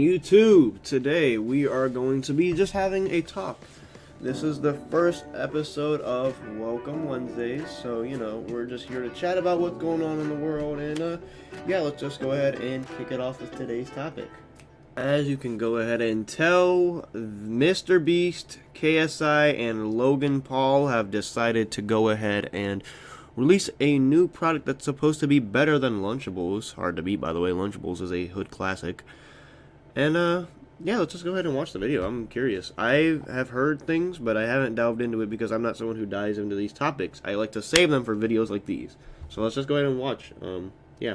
YouTube? Today we are going to be just having a talk. This is the first episode of Welcome Wednesdays, so you know, we're just here to chat about what's going on in the world, and yeah, let's just go ahead and kick it off with today's topic. As you can go ahead and tell, Mr. Beast, KSI, and Logan Paul have decided to go ahead and release a new product that's supposed to be better than Lunchables. Hard to beat, by the way. Lunchables is a hood classic. And, yeah, let's just go ahead and watch the video. I'm curious. I have heard things, but I haven't delved into it because I'm not someone who dives into these topics. I like to save them for videos like these. So let's just go ahead and watch. Yeah.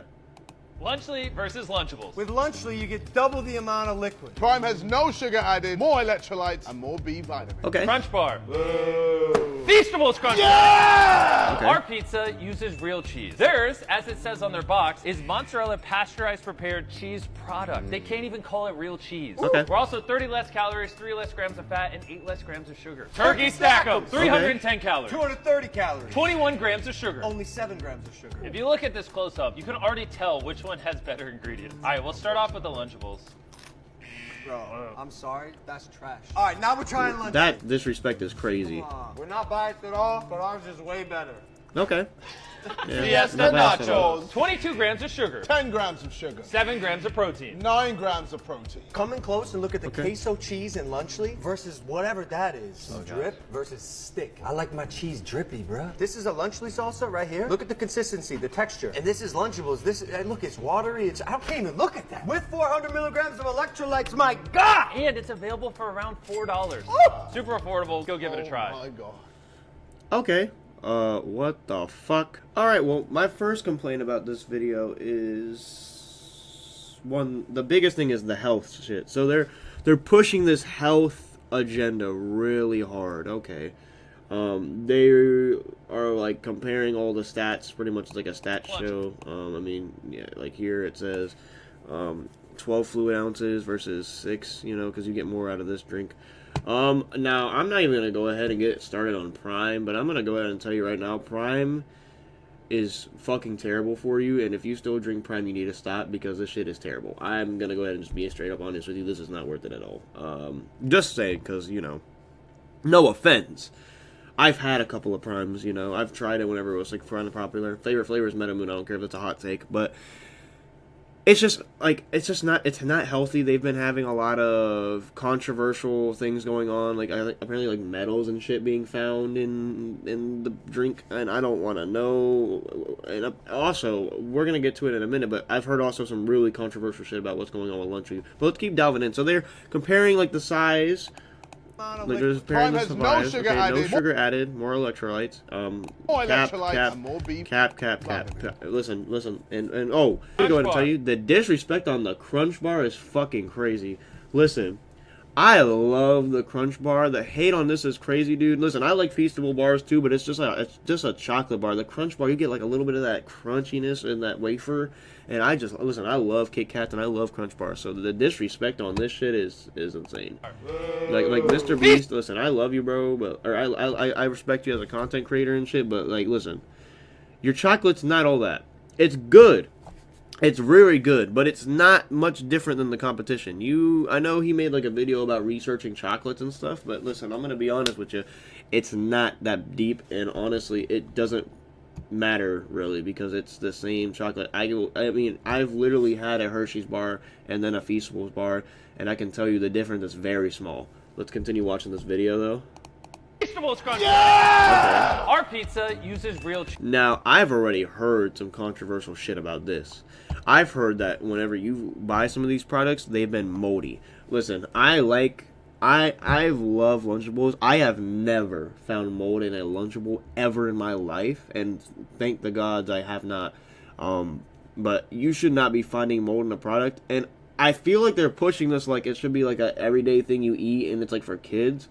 Lunchly versus Lunchables. With Lunchly, you get double the amount of liquid. Prime has no sugar added, more electrolytes, and more B vitamins. Okay. Crunch Bar. Boo. Feastables Crunch Yeah! Okay. Our pizza uses real cheese. Theirs, as it says on their box, is mozzarella pasteurized prepared cheese product. They can't even call it real cheese. Okay. We're also 30 less calories, 3 less grams of fat, and 8 less grams of sugar. Turkey Stack 'em, 310 calories. 230 calories. 21 grams of sugar. Only 7 grams of sugar. If you look at this close up, you can already tell which one has better ingredients. All right, we'll start off with the Lunchables. Bro, I'm sorry, that's trash. All right, now we're trying Lunchly. That disrespect is crazy. We're not biased at all, but ours is way better. Okay. Yeah, Fiesta not bad at all. Nachos. 22 grams of sugar. 10 grams of sugar, 7 grams of protein. 9 grams of protein. Come in close and look at the Okay. queso cheese in Lunchly versus whatever that is. Drip versus stick. I like my cheese drippy, bruh. This is a Lunchly salsa right here. Look at the consistency, the texture. And this is Lunchables. This is, look, it's watery. I can't even look at that. With 400 milligrams of electrolytes, my God! And it's available for around $4. Super affordable. Go give it a try. Oh my god. Okay. What the fuck? Alright, well, my first complaint about this video is... the biggest thing is the health shit. So they're pushing this health agenda really hard, okay. They are, like, comparing all the stats, pretty much like a stat show. I mean, yeah, like here it says, 12 fluid ounces versus 6, you know, because you get more out of this drink. Now, I'm not even going to go ahead and get started on Prime, but I'm going to go ahead and tell you right now, Prime is fucking terrible for you, and if you still drink Prime, you need to stop, because this shit is terrible. I'm going to go ahead and just be straight up honest with you, this is not worth it at all. Just saying, because, you know, no offense. I've had a couple of Primes, you know, I've tried it whenever it was, like, kind of popular. Favorite flavor is Metamoon, I don't care if it's a hot take, but... it's not healthy. They've been having a lot of controversial things going on, like apparently like metals and shit being found in the drink, and I don't want to know. And also, we're gonna get to it in a minute, but I've heard also some really controversial shit about what's going on with Lunchly. But let's keep delving in. So they're comparing like the size. Like there's Prime has no sugar added. No sugar added, more electrolytes. More electrolytes and more B Cap. Listen, and oh, I'm going to Bar. tell you, the disrespect on the Crunch Bar is fucking crazy. Listen, I love the Crunch Bar. The hate on this is crazy, dude. Listen, I like Feastable bars too, but it's just a chocolate bar. The Crunch Bar, you get like a little bit of that crunchiness in that wafer, and I love Kit Kats and I love Crunch Bars. So the disrespect on this shit is insane. Like Mr. Beast, listen, I love you, bro, but I respect you as a content creator and shit, but like, listen, your chocolate's not all that. It's good. It's really good, but it's not much different than the competition. I know he made like a video about researching chocolates and stuff, but listen, I'm gonna be honest with you, it's not that deep, and honestly, it doesn't matter really because it's the same chocolate. I mean, I've literally had a Hershey's bar and then a Feastables bar, and I can tell you the difference is very small. Let's continue watching this video though. Feastables Crunch. Yeah! Our pizza uses real cheese. Now, I've already heard some controversial shit about this. I've heard that whenever you buy some of these products, they've been moldy. Listen, I've loved Lunchables. I have never found mold in a Lunchable ever in my life, and thank the gods I have not. But you should not be finding mold in a product, and I feel like they're pushing this like it should be like a everyday thing you eat, and it's like for kids.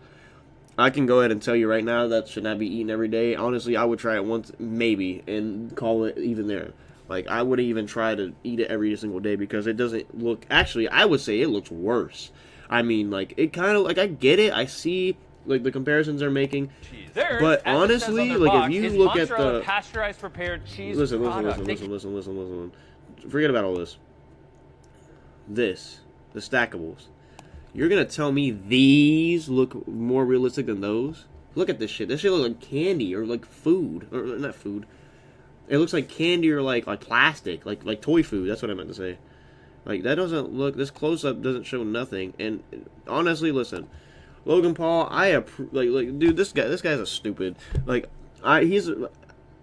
I can go ahead and tell you right now that should not be eaten every day. Honestly, I would try it once, maybe, and call it even there. Like, I wouldn't even try to eat it every single day because it doesn't look... Actually, I would say it looks worse. I mean, like, it kind of... Like, I get it. I see, like, the comparisons they're making. Theirs, But as it says on honestly, their like, box, if you is look at mozzarella the... pasteurized prepared cheese Listen. product. Forget about all this. This the stackables. You're gonna tell me these look more realistic than those? Look at this shit. This shit looks like candy or like food, or not food. It looks like candy or like plastic, like toy food. That's what I meant to say. Like that doesn't look. This close up doesn't show nothing. And honestly, listen, Logan Paul, dude, this guy's a stupid. Like I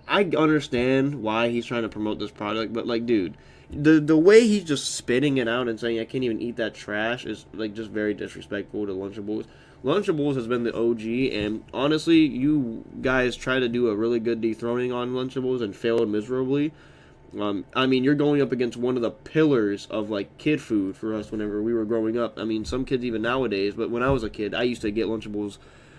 understand why he's trying to promote this product, but like, dude, the way he's just spitting it out and saying I can't even eat that trash is like just very disrespectful to Lunchables. Lunchables has been the OG, and honestly, you guys try to do a really good dethroning on Lunchables and failed miserably. I mean, you're going up against one of the pillars of like kid food for us whenever we were growing up. I mean, some kids even nowadays, but when I was a kid, I used to get Lunchables,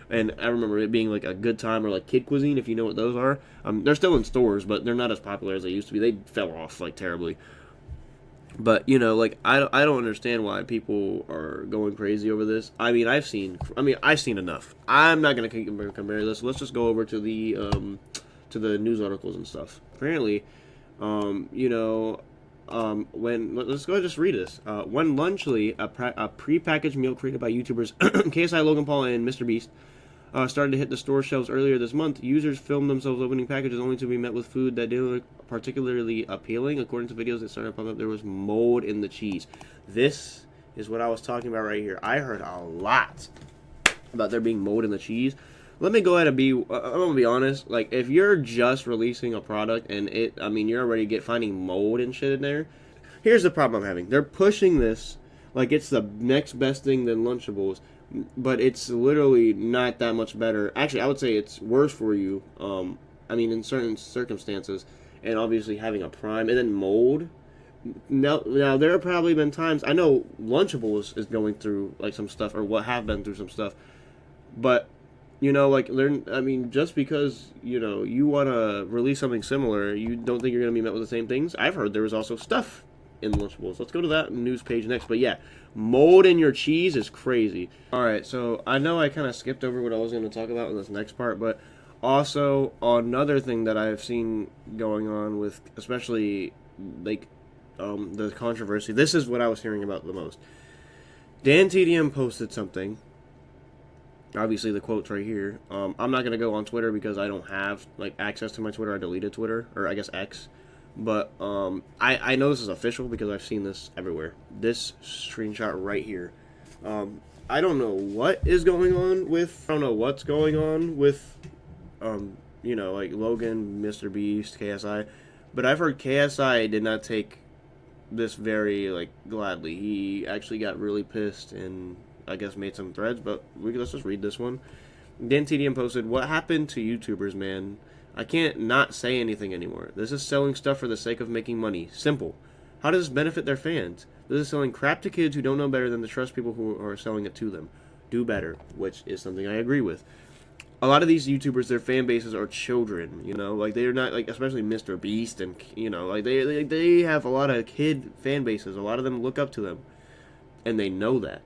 and I remember it being like a good time, or like kid cuisine, if you know what those are. They're still in stores, but they're not as popular as they used to be. They fell off like terribly. But you know, like I don't understand why people are going crazy over this. I mean, I've seen enough. I'm not gonna compare this. Let's just go over to the news articles and stuff. Apparently, when let's go ahead and just read this. When Lunchly, a prepackaged meal created by YouTubers KSI, Logan Paul, and Mr. Beast, started to hit the store shelves earlier this month, users filmed themselves opening packages only to be met with food that didn't look particularly appealing. According to videos that started to pop up, there was mold in the cheese. This is what I was talking about right here. I heard a lot about there being mold in the cheese. Let me go ahead and I'm gonna be honest. Like, if you're just releasing a product and you're already finding mold and shit in there. Here's the problem I'm having. They're pushing this like it's the next best thing than Lunchables, but it's literally not that much better. Actually, I would say it's worse for you. In certain circumstances, and obviously having a prime and then mold. Now there have probably been times, I know Lunchables is going through like some stuff, or what have been through some stuff, but just because you want to release something similar, you don't think you're going to be met with the same things. I've heard there was also stuff in Lunchables. Let's go to that news page next. But yeah, mold in your cheese is crazy. Alright, so I know I kind of skipped over what I was going to talk about in this next part, but also another thing that I've seen going on with, especially like the controversy, this is what I was hearing about the most. Dan TDM posted something. Obviously the quote's right here. I'm not going to go on Twitter because I don't have like access to my Twitter. I deleted Twitter, or I guess X. But I know this is official because I've seen this everywhere. This screenshot right here. I don't know what is going on with. I don't know what's going on with. Like Logan, Mr. Beast, KSI. But I've heard KSI did not take this very like gladly. He actually got really pissed and I guess made some threads. But let's just read this one. Dan TDM posted, "What happened to YouTubers, man? I can't not say anything anymore. This is selling stuff for the sake of making money. Simple. How does this benefit their fans? This is selling crap to kids who don't know better than to trust people who are selling it to them. Do better," which is something I agree with. A lot of these YouTubers, their fan bases are children, like they're not, like, especially Mr. Beast, and, like they have a lot of kid fan bases. A lot of them look up to them, and they know that.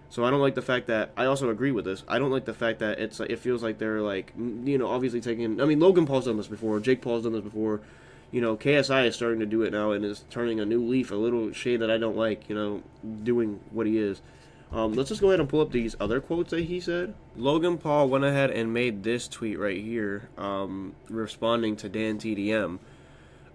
So I don't like the fact that, I also agree with this, I don't like the fact that it feels like they're, like, obviously taking, Logan Paul's done this before, Jake Paul's done this before, KSI is starting to do it now, and is turning a new leaf, a little shade that I don't like, doing what he is. Let's just go ahead and pull up these other quotes that he said. Logan Paul went ahead and made this tweet right here, responding to Dan TDM.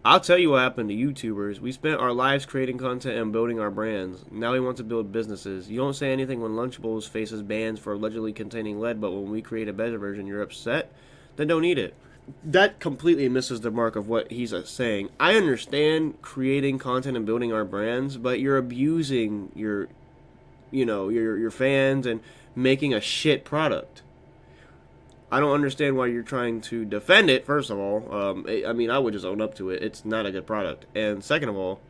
"I'll tell you what happened to YouTubers. We spent our lives creating content and building our brands. Now we want to build businesses. You don't say anything when Lunchables faces bans for allegedly containing lead, but when we create a better version, you're upset? Then don't eat it." That completely misses the mark of what he's saying. I understand creating content and building our brands, but you're abusing your fans and making a shit product. I don't understand why you're trying to defend it, first of all. I would just own up to it. It's not a good product. And second of all,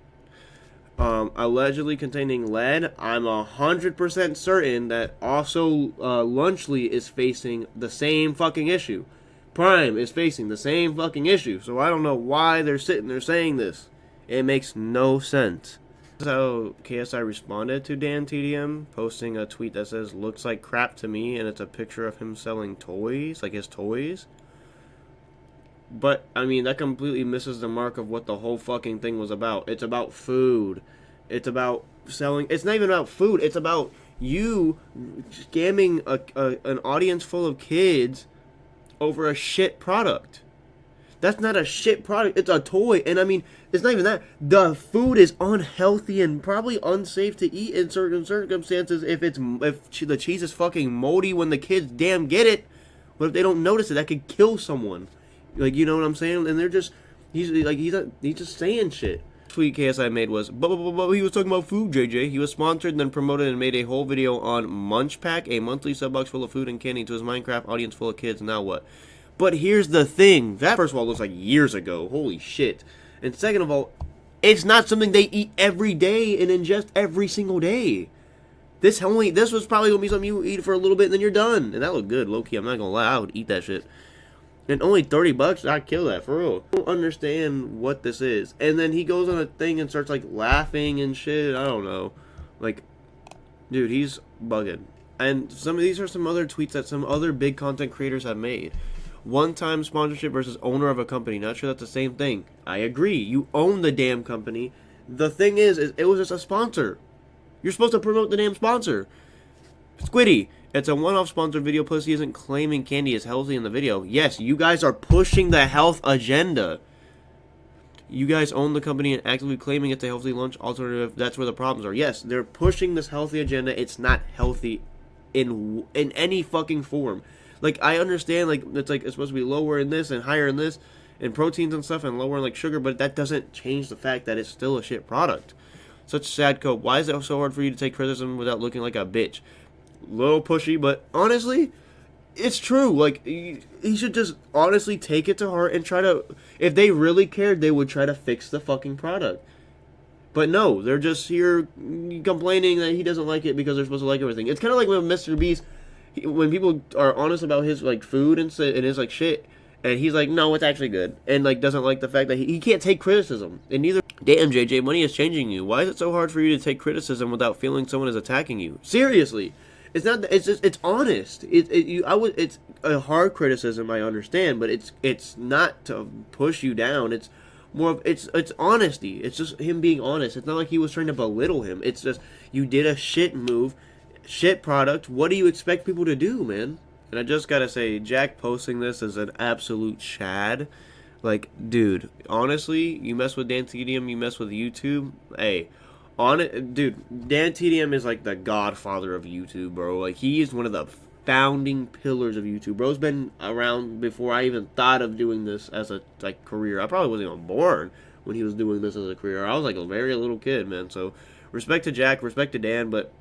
allegedly containing lead, I'm 100% certain that also Lunchly is facing the same fucking issue. Prime is facing the same fucking issue. So I don't know why they're sitting there saying this. It makes no sense. This is how KSI responded to Dan TDM, posting a tweet that says, "Looks like crap to me," and it's a picture of him selling toys, like his toys. But, that completely misses the mark of what the whole fucking thing was about. It's about food. It's about selling. It's not even about food. It's about you scamming an audience full of kids over a shit product. That's not a shit product. It's a toy. And I mean, it's not even that. The food is unhealthy and probably unsafe to eat in certain circumstances if the cheese is fucking moldy when the kids damn get it. But if they don't notice it, that could kill someone. Like, you know what I'm saying? And they're just, he's just saying shit. Tweet KSI made was, but he was talking about food, JJ. He was sponsored and then promoted and made a whole video on Munch Pack, a monthly sub box full of food and candy to his Minecraft audience full of kids. Now what? But here's the thing. That, first of all, looks like years ago. Holy shit. And second of all, it's not something they eat every day and ingest every single day. This was probably going to be something you eat for a little bit and then you're done. And that looked good, low-key. I'm not going to lie. I would eat that shit. And only $30, I'd kill that, for real. I don't understand what this is. And then he goes on a thing and starts, like, laughing and shit. I don't know. Like, dude, he's bugging. And these are some other tweets that some other big content creators have made. One-time sponsorship versus owner of a company. Not sure that's the same thing. I agree. You own the damn company. The thing is it was just a sponsor. You're supposed to promote the damn sponsor. Squiddy. It's a one-off sponsored video. Plus, he isn't claiming candy is healthy in the video. Yes, you guys are pushing the health agenda. You guys own the company and actively claiming it's a healthy lunch alternative. That's where the problems are. Yes, they're pushing this healthy agenda. It's not healthy in any fucking form. Like, I understand, like, it's supposed to be lower in this and higher in this, and proteins and stuff, and lower in, like, sugar, but that doesn't change the fact that it's still a shit product. Such sad cope. Why is it so hard for you to take criticism without looking like a bitch? Little pushy, but honestly, it's true. Like, he should just honestly take it to heart and try to, if they really cared, they would try to fix the fucking product. But no, they're just here complaining that he doesn't like it because they're supposed to like everything. It's kind of like when Mr. Beast, when people are honest about his, like, food and his, like, shit, and he's like, no, it's actually good, and, like, doesn't like the fact that he can't take criticism, and neither. Damn, JJ, money is changing you. Why is it so hard for you to take criticism without feeling someone is attacking you? Seriously. It's not. It's just. It's honest. It's a hard criticism. I understand, but it's not to push you down. It's more of it's honesty. It's just him being honest. It's not like he was trying to belittle him. It's just you did a shit move, shit product. What do you expect people to do, man? And I just gotta say, Jack posting this is an absolute chad. Like, dude, honestly, you mess with Dan TDM, you mess with YouTube. Hey. Dude, Dan TDM is like the godfather of YouTube, bro. Like, he is one of the founding pillars of YouTube. Bro's been around before I even thought of doing this as a, like, career. I probably wasn't even born when he was doing this as a career. I was like a very little kid, man. So, respect to Jack, respect to Dan, but,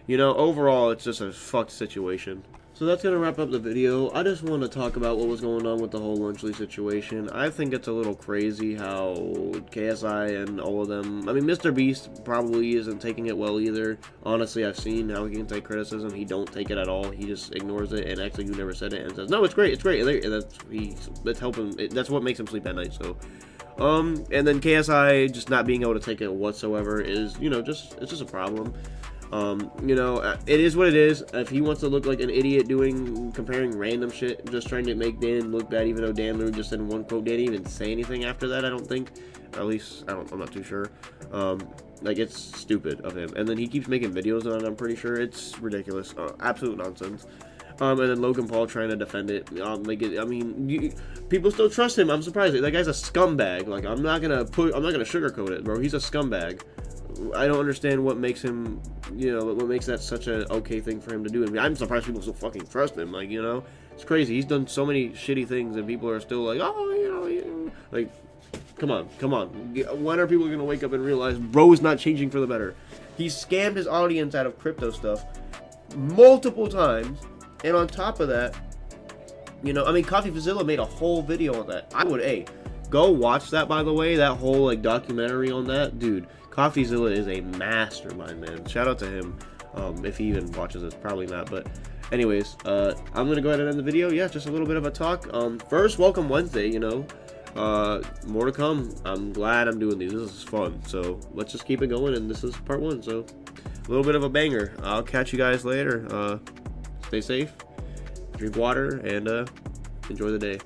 you know, overall, it's just a fucked situation. So that's going to wrap up the video. I just want to talk about what was going on with the whole Lunchly situation. I think it's a little crazy how KSI and all of them... I mean, Mr. Beast probably isn't taking it well either. Honestly, I've seen how he can take criticism. He don't take it at all. He just ignores it and acts like you never said it and says, no, it's great, it's great. And that's helping. That's what makes him sleep at night, so... and then KSI just not being able to take it whatsoever is, you know, it's just a problem. You know, it is what it is. If he wants to look like an idiot comparing random shit, just trying to make Dan look bad, even though Dan literally just said in one quote, Dan didn't even say anything after that, I don't think. Or at least, I'm not too sure. Like, it's stupid of him. And then he keeps making videos on it, I'm pretty sure. It's ridiculous. Absolute nonsense. And then Logan Paul trying to defend it. I mean, people still trust him. I'm surprised. That guy's a scumbag. Like, I'm not gonna sugarcoat it, bro. He's a scumbag. I don't understand what makes him, you know, what makes that such a okay thing for him to do. I mean, I'm surprised people still fucking trust him. Like, you know, it's crazy. He's done so many shitty things, and people are still like, oh, you know, like, come on. When are people gonna wake up and realize bro is not changing for the better? He scammed his audience out of crypto stuff multiple times, and on top of that, you know, I mean, CoffeeFuzzilla made a whole video on that. I would, go watch that, by the way, that whole, like, documentary on that, dude. CoffeeZilla is a mastermind, man. Shout out to him. If he even watches this, probably not. But anyways, I'm gonna go ahead and end the video. Yeah, just a little bit of a talk. First, welcome Wednesday. You know, more to come. I'm glad I'm doing these. This is fun. So let's just keep it going. And this is part 1. So a little bit of a banger. I'll catch you guys later. Stay safe. Drink water and enjoy the day.